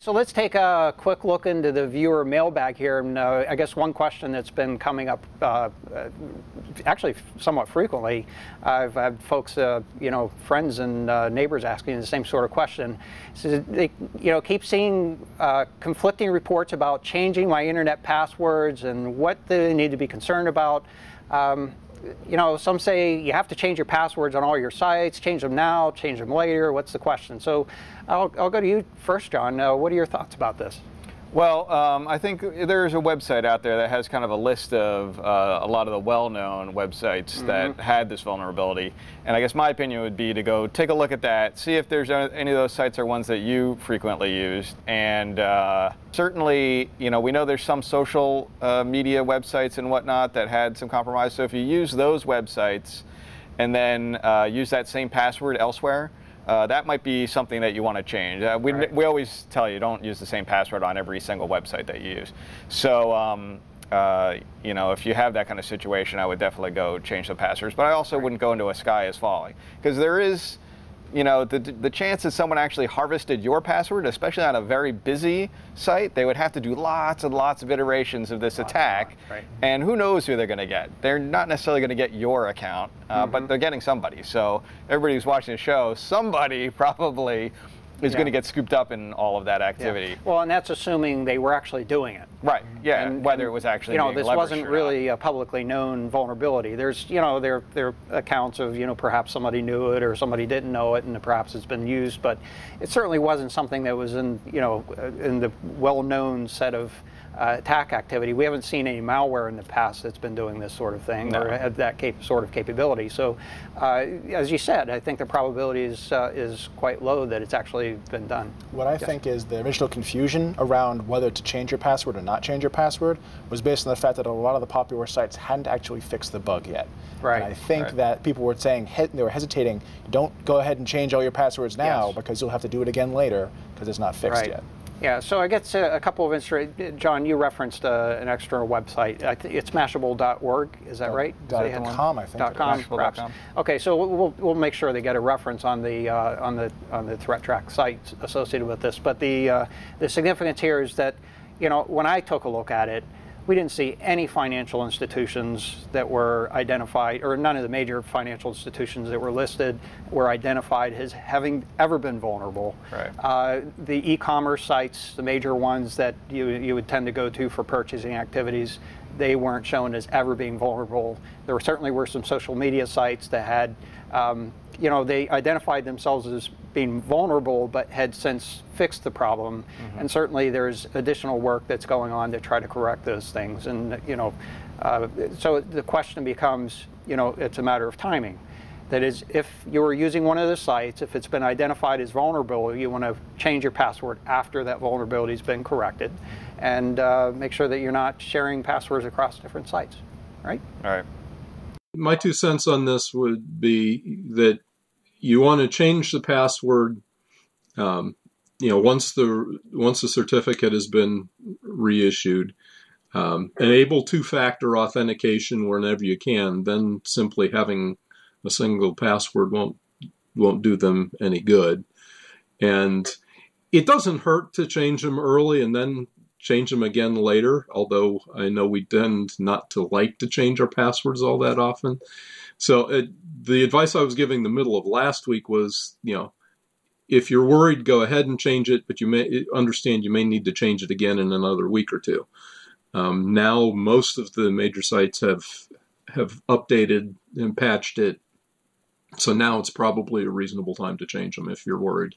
So let's take a quick look into the viewer mailbag here. And I guess one question that's been coming up actually somewhat frequently, I've had folks, friends and neighbors asking the same sort of question. So they, keep seeing conflicting reports about changing my internet passwords and what they need to be concerned about. Some say you have to change your passwords on all your sites, change them now, change them later. What's the question? So I'll go to you first, John. What are your thoughts about this? Well, I think there's a website out there that has kind of a list of a lot of the well-known websites that had this vulnerability. And I guess my opinion would be to go take a look at that, see if there's any of those sites are ones that you frequently used. And certainly, we know there's some social media websites and whatnot that had some compromise. So if you use those websites and then use that same password elsewhere, that might be something that you want to change. We always tell you don't use the same password on every single website that you use. So, if you have that kind of situation, I would definitely go change the passwords. But I also wouldn't go into a sky is falling, because there is, the chance that someone actually harvested your password, especially on a very busy site, they would have to do lots and lots of iterations of this attack. Right. And who knows who they're going to get. They're not necessarily going to get your account, but they're getting somebody. So everybody who's watching the show, somebody probably is going to get scooped up in all of that activity. Yeah. Well, and that's assuming they were actually doing it. Right. Yeah. And whether it was actually being this wasn't really a publicly known vulnerability. There's there are accounts of perhaps somebody knew it or somebody didn't know it, and perhaps it's been used, but it certainly wasn't something that was in in the well-known set of attack activity. We haven't seen any malware in the past that's been doing this sort of thing or had that sort of capability. So, as you said, I think the probability is quite low that it's actually been done. What I think is the original confusion around whether to change your password or not change your password was based on the fact that a lot of the popular sites hadn't actually fixed the bug yet. Right. And I think that people were saying, they were hesitating, don't go ahead and change all your passwords now because you'll have to do it again later because it's not fixed yet. Yeah, so I guess a couple of John, you referenced an external website. It's mashable.org, is that right? .com, I think. .com, perhaps. Okay, so we'll make sure they get a reference on the ThreatTraq site associated with this. But the significance here is that when I took a look at it, we didn't see any financial institutions that were identified, or none of the major financial institutions that were listed were identified as having ever been vulnerable. Right. The e-commerce sites, the major ones that you would tend to go to for purchasing activities, they weren't shown as ever being vulnerable. There certainly were some social media sites that had, they identified themselves as being vulnerable, but had since fixed the problem. And certainly there's additional work that's going on to try to correct those things. And so the question becomes, it's a matter of timing. That is, if you're using one of the sites, if it's been identified as vulnerable, you want to change your password after that vulnerability has been corrected, and make sure that you're not sharing passwords across different sites. Right? All right. My 2 cents on this would be that you want to change the password, once the certificate has been reissued. Enable 2-factor authentication whenever you can. Then simply having a single password won't do them any good. And it doesn't hurt to change them early and then change them again later, although I know we tend not to like to change our passwords all that often. So the advice I was giving the middle of last week was, if you're worried, go ahead and change it, but you may understand you may need to change it again in another week or two. Now most of the major sites have updated and patched it, so now it's probably a reasonable time to change them if you're worried.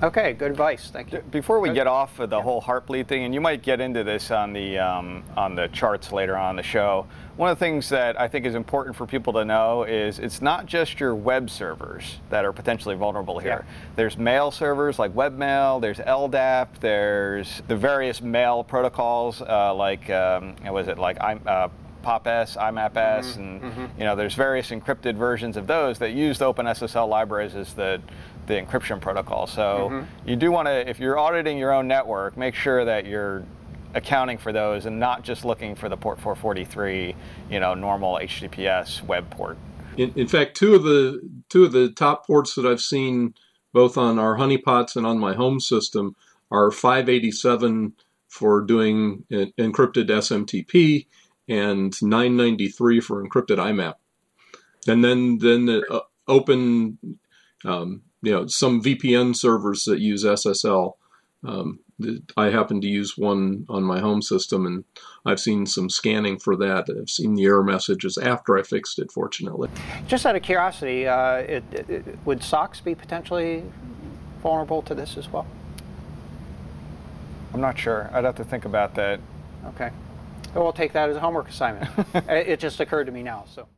Okay, good advice. Thank you. Before we get off of the whole Heartbleed thing, and you might get into this on the charts later on in the show, one of the things that I think is important for people to know is it's not just your web servers that are potentially vulnerable here. There's mail servers like webmail, there's LDAP, there's the various mail protocols like POP-S, IMAP-S, and there's various encrypted versions of those that use the OpenSSL libraries as the encryption protocol. So you do want to, if you're auditing your own network, make sure that you're accounting for those and not just looking for the port 443, normal HTTPS web port. In fact, two of the top ports that I've seen both on our honeypots and on my home system, are 587 for doing encrypted SMTP and 993 for encrypted IMAP. And then open, some VPN servers that use SSL. I happen to use one on my home system, and I've seen some scanning for that. I've seen the error messages after I fixed it, fortunately. Just out of curiosity, would SOCs be potentially vulnerable to this as well? I'm not sure. I'd have to think about that. Okay. Well, we'll take that as a homework assignment. It just occurred to me now. So.